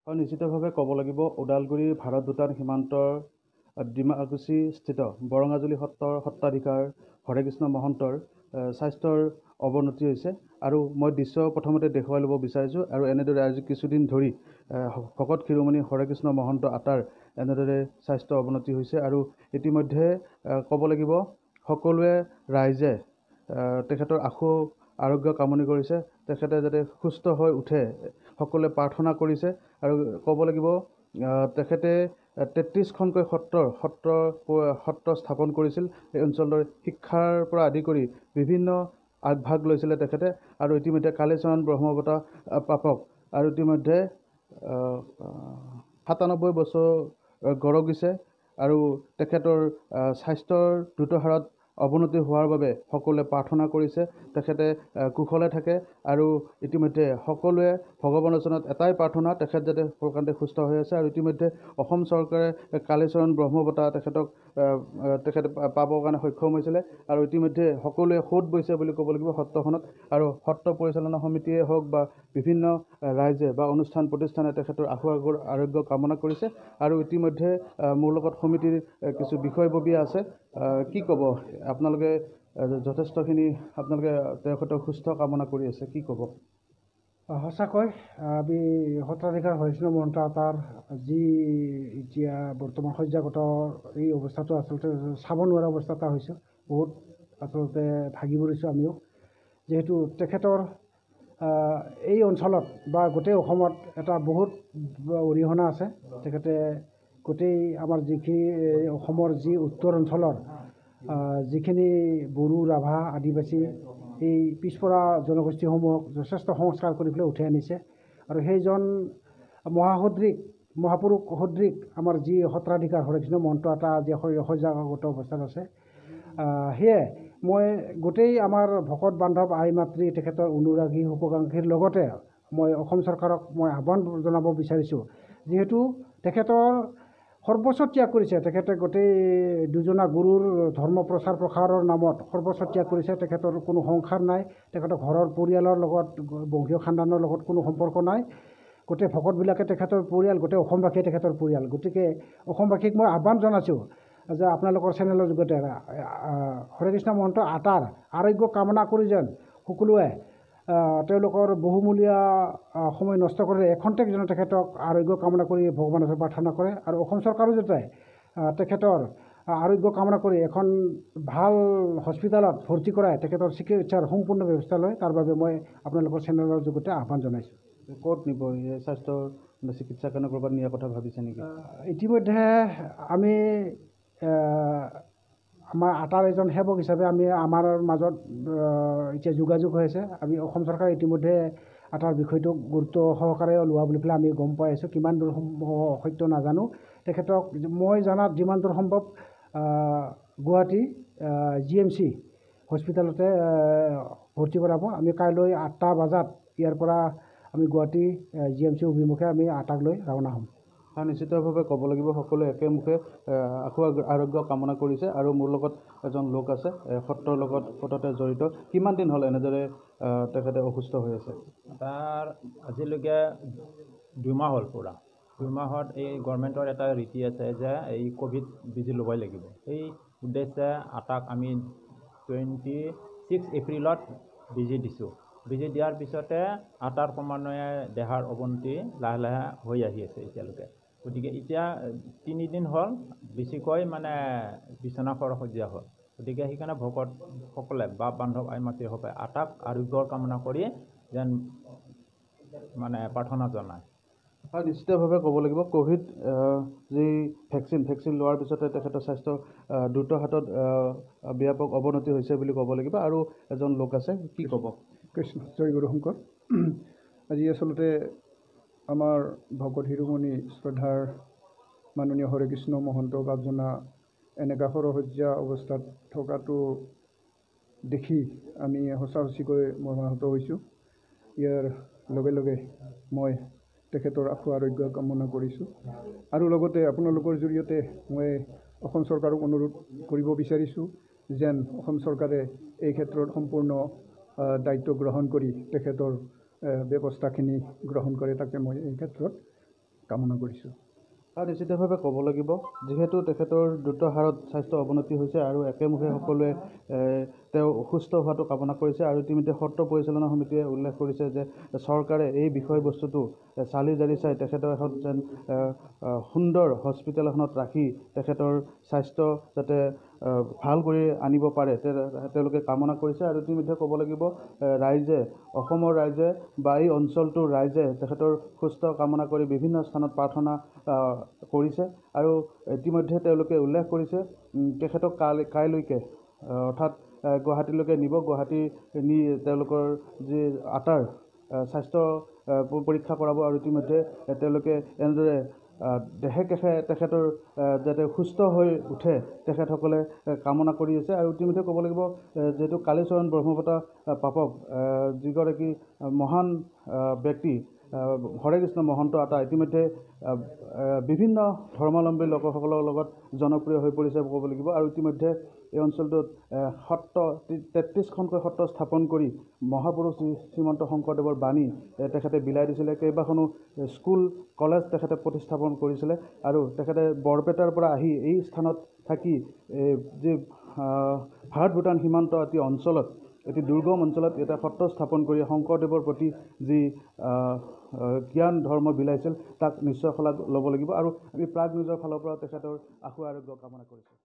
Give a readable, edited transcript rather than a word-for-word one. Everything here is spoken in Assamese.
আৰু নিশ্চিতভাৱে ক'ব লাগিব ওদালগুৰি ভাৰত ভূটান সীমান্তৰ ডিমাকুচি স্থিত বৰঙাজুলি সত্ৰৰ সত্ৰাধিকাৰ হৰেকৃষ্ণ মহন্তৰ স্বাস্থ্যৰ অৱনতি হৈছে আৰু মই দৃশ্য প্ৰথমতে দেখুৱাই ল'ব বিচাৰিছোঁ আৰু এনেদৰে আজি কিছুদিন ধৰি ভকত শিৰোমণি হৰেকৃষ্ণ মহন্ত আটাৰ এনেদৰে স্বাস্থ্য অৱনতি হৈছে আৰু ইতিমধ্যে ক'ব লাগিব সকলোৱে ৰাইজে তেখেতৰ আশু আৰোগ্য কামনা কৰিছে, তেখেতে যাতে সুস্থ হৈ উঠে সকলোৱে প্ৰাৰ্থনা কৰিছে আৰু ক'ব লাগিব তেখেতে 33খনকৈ সত্ৰ স্থাপন কৰিছিল। এই অঞ্চলৰ শিক্ষাৰ পৰা আদি কৰি বিভিন্ন আগভাগ লৈছিলে তেখেতে আৰু ইতিমধ্যে কালীচৰণ ব্ৰহ্মবঁটা প্ৰাপক আৰু ইতিমধ্যে 97 বছৰ গৰকিছে আৰু তেখেতৰ স্বাস্থ্যৰ দ্ৰুত হাৰত অৱনতি হোৱাৰ বাবে সকলোৱে প্ৰাৰ্থনা কৰিছে, তেখেতে কুশলে থাকে আৰু ইতিমধ্যে সকলোৱে ভগৱানৰ ওচৰত এটাই প্ৰাৰ্থনা তেখেত যাতে সোনকালে সুস্থ হৈ আছে আৰু ইতিমধ্যে অসম চৰকাৰে কালীচৰণ ব্ৰহ্মবঁটা তেখেতে পাবৰ কাৰণে সক্ষম হৈছিলে আৰু ইতিমধ্যে সকলোৱে সোধ বৈছে বুলি ক'ব লাগিব সত্ৰখনত আৰু সত্ৰ পৰিচালনা সমিতিয়ে হওক বা বিভিন্ন ৰাইজে বা অনুষ্ঠান প্ৰতিষ্ঠানে তেখেতৰ আশু আৰোগ্য কামনা কৰিছে আৰু ইতিমধ্যে মোৰ লগত সমিতিৰ কিছু বিষয়ববীয়া আছে। কি ক'ব আপোনালোকে যথেষ্টখিনি আপোনালোকে তেখেতক সুস্থ কামনা কৰি আছে, কি ক'ব? সঁচাকৈ আমি সত্ৰাধিকাৰ হৰেকৃষ্ণ মহন্ত আটাৰ যি এতিয়া বৰ্তমান শয্যাগত এই অৱস্থাটো আচলতে চাব নোৱাৰা অৱস্থা এটা হৈছে। বহুত আচলতে ভাগি পৰিছোঁ আমিও, যিহেতু তেখেতৰ এই অঞ্চলত বা গোটেই অসমত এটা বহুত অৰিহণা আছে। তেখেতে গোটেই আমাৰ যিখিনি অসমৰ যি উত্তৰ অঞ্চলৰ যিখিনি বড়ো ৰাভা আদিবাসী এই পিছপৰা জনগোষ্ঠীসমূহক যথেষ্ট সংস্কাৰ কৰি পেলাই উঠাই আনিছে আৰু সেইজন মহাপুৰুষ সদৃশ আমাৰ যি সত্ৰাধিকাৰ হৰেকৃষ্ণ মহন্ত আটা আজি শয্যাগত অৱস্থাত আছে। সেয়ে মই গোটেই আমাৰ ভকত বান্ধৱ আই মাতৃ তেখেতৰ অনুৰাগী শুভাকাংক্ষীৰ লগতে মই অসম চৰকাৰক মই আহ্বান জনাব বিচাৰিছোঁ, যিহেতু তেখেতৰ সৰ্বস্ব ত্যাগ কৰিছে। তেখেতে গোটেই দুজনা গুৰুৰ ধৰ্ম প্ৰচাৰ প্ৰসাৰৰ নামত সৰ্বস্ব ত্যাগ কৰিছে। তেখেতৰ কোনো সংসাৰ নাই, তেখেতৰ ঘৰৰ পৰিয়ালৰ লগত বংশীয় খানদানৰ লগত কোনো সম্পৰ্ক নাই। গোটেই ভকতবিলাকে তেখেতৰ পৰিয়াল, গোটেই অসমবাসীয়ে তেখেতৰ পৰিয়াল। গতিকে অসমবাসীক মই আহ্বান জনাইছোঁ যে আপোনালোকৰ চেনেলৰ যোগেদি হৰেকৃষ্ণ মহন্ত আটাৰ আৰোগ্য কামনা কৰি যেন সকলোৱে তেওঁলোকৰ বহুমূলীয়া সময় নষ্ট কৰি এখন্তেক যেন তেখেতক আৰোগ্য কামনা কৰি ভগৱানৰ ওচৰত প্ৰাৰ্থনা কৰে আৰু অসম চৰকাৰো যাতে তেখেতৰ আৰোগ্য কামনা কৰি এখন ভাল হস্পিটেলত ভৰ্তি কৰাই তেখেতৰ চিকিৎসাৰ সম্পূৰ্ণ ব্যৱস্থা লয়, তাৰ বাবে মই আপোনালোকৰ চেনেলৰ যোগতে আহ্বান জনাইছোঁ। ক'ত নিব স্বাস্থ্যৰ চিকিৎসাৰ কাৰণে ক'ৰবাত নিয়াৰ কথা ভাবিছে নেকি? ইতিমধ্যে আমি আমাৰ আটাৰ এজন সেৱক হিচাপে আমি আমাৰ মাজত এতিয়া যোগাযোগ হৈ আছে। আমি অসম চৰকাৰে ইতিমধ্যে আটাৰ বিষয়টোক গুৰুত্ব সহকাৰে লোৱা বুলি পেলাই আমি গম পাই আছোঁ। কিমান দূৰ সত্য নাজানো। তেখেতক মই জনাত যিমান দূৰ সম্ভৱ গুৱাহাটী GMC হস্পিটেলতে ভৰ্তি কৰাব। আমি কাইলৈ 8টা বজাত ইয়াৰ পৰা আমি গুৱাহাটী GMC অভিমুখে আমি আটাক লৈ ৰাওনা হ'ম। আৰু নিশ্চিতভাৱে ক'ব লাগিব সকলোৱে একেমুখে আশু আৰোগ্য কামনা কৰিছে আৰু মোৰ লগত এজন লোক আছে সত্ৰৰ লগত সততে জড়িত। কিমান দিন হ'ল এনেদৰে তেখেতে অসুস্থ হৈ আছে? তাৰ আজিলৈকে 2 মাহ হ'ল। পূৰা 2 মাহত এই গভৰ্ণমেণ্টৰ এটা ৰীতি আছে যে এই ক'ভিড বেজি ল'বই লাগিব। সেই উদ্দেশ্যে আটাক আমি 26 এপ্ৰিলত বেজি দিছোঁ। বেজি দিয়াৰ পিছতে আটাৰ ক্ৰমান্বয়ে দেহাৰ অৱনতি লাহে লাহে হৈ আহি আছে এতিয়ালৈকে। গতিকে এতিয়া 3 দিন হ'ল বেছিকৈ মানে বিচনা শয্যা হ'ল। গতিকে সেইকাৰণে ভকতসকলে বা বান্ধৱ আই মাতৃসকলে আটাক আৰোগ্যৰ কামনা কৰি যেন মানে প্ৰাৰ্থনা জনায়। আৰু নিশ্চিতভাৱে ক'ব লাগিব ক'ভিড যি ভেকচিন লোৱাৰ পিছতে তেখেতৰ স্বাস্থ্য দ্ৰুত হাতত ব্যাপক অৱনতি হৈছে বুলি ক'ব লাগিব। আৰু এজন লোক আছে, কি ক'ব? কৃষ্ণ জয় গুৰু শংকৰ। আজি আচলতে আমাৰ ভকত শিৰোমণি শ্ৰদ্ধাৰ মাননীয় হৰেকৃষ্ণ মহন্ত বাপজনা এনেকুৱা সৰহসজ্জা অৱস্থাত থকাটো দেখি আমি সঁচাসচিকৈ মৰ্মাহত হৈছোঁ। ইয়াৰ লগে লগে মই তেখেতৰ আশু আৰোগ্য কামনা কৰিছোঁ আৰু লগতে আপোনালোকৰ জৰিয়তে মই অসম চৰকাৰক অনুৰোধ কৰিব বিচাৰিছোঁ যেন অসম চৰকাৰে এই ক্ষেত্ৰত সম্পূৰ্ণ দায়িত্ব গ্ৰহণ কৰি তেখেতৰ ব্যৱস্থাখিনি গ্ৰহণ কৰে, তাকে মই এই ক্ষেত্ৰত কামনা কৰিছোঁ। আৰু নিশ্চিতভাৱে ক'ব লাগিব যিহেতু তেখেতৰ দ্ৰুত হাৰত স্বাস্থ্য অৱনতি হৈছে আৰু একেমুখে সকলোৱে তেওঁ সুস্থ হোৱাটো কামনা কৰিছে। আৰু ইতিমধ্যে সত্ৰ পৰিচালনা সমিতিয়ে উল্লেখ কৰিছে যে চৰকাৰে এই বিষয়বস্তুটো চালি জাৰি চাই তেখেতৰ এখন যেন সুন্দৰ হস্পিটেল এখনত ৰাখি তেখেতৰ স্বাস্থ্য যাতে ভাল কৰি আনিব পাৰে তেওঁলোকে কামনা কৰিছে। আৰু ইতিমধ্যে ক'ব লাগিব ৰাইজে অসমৰ ৰাইজে বা এই অঞ্চলটোৰ ৰাইজে তেখেতৰ সুস্থ কামনা কৰি বিভিন্ন স্থানত প্ৰাৰ্থনা কৰিছে। আৰু ইতিমধ্যে তেওঁলোকে উল্লেখ কৰিছে তেখেতক কাইলৈকে অৰ্থাৎ গুৱাহাটীলৈকে নিব। গুৱাহাটী নি তেওঁলোকৰ যি আটাৰ স্বাস্থ্য পৰীক্ষা কৰাব। আৰু ইতিমধ্যে তেওঁলোকে এনেদৰে দেহে কেশে তেখেতৰ যাতে সুস্থ হৈ উঠে তেখেতসকলে কামনা কৰি আছে। আৰু ইতিমধ্যে ক'ব লাগিব যিহেতু কালীচৰণ ব্ৰহ্মবতা পাপক যিগৰাকী মহান ব্যক্তি হৰে কৃষ্ণ মহন্ত আতা ইতিমধ্যে বিভিন্ন ধৰ্মাৱলম্বী লোকসকলৰ লগত জনপ্ৰিয় হৈ পৰিছে ক'ব লাগিব। আৰু ইতিমধ্যে এই অঞ্চলটোত সত্ৰ 33খনকৈ সত্ৰ স্থাপন কৰি মহাপুৰুষ শ্ৰীমন্ত শংকৰদেৱৰ বাণী তেখেতে বিলাই দিছিলে। কেইবাখনো স্কুল কলেজ তেখেতে প্ৰতিস্থাপন কৰিছিলে। আৰু তেখেতে বৰপেটাৰ পৰা আহি এই স্থানত থাকি যি ভাৰত ভূটান সীমান্ত এটি অঞ্চলত এটি দুৰ্গম অঞ্চলত এটা সত্ৰ স্থাপন কৰি শংকৰদেৱৰ প্ৰতি যি জ্ঞান ধৰ্ম বিলাইছিল তাক নিশ্চয় শলাগ ল'ব লাগিব। আৰু আমি প্ৰাগ নিউজৰ ফালৰ পৰা তেখেতৰ আশু আৰোগ্য কামনা কৰিছোঁ।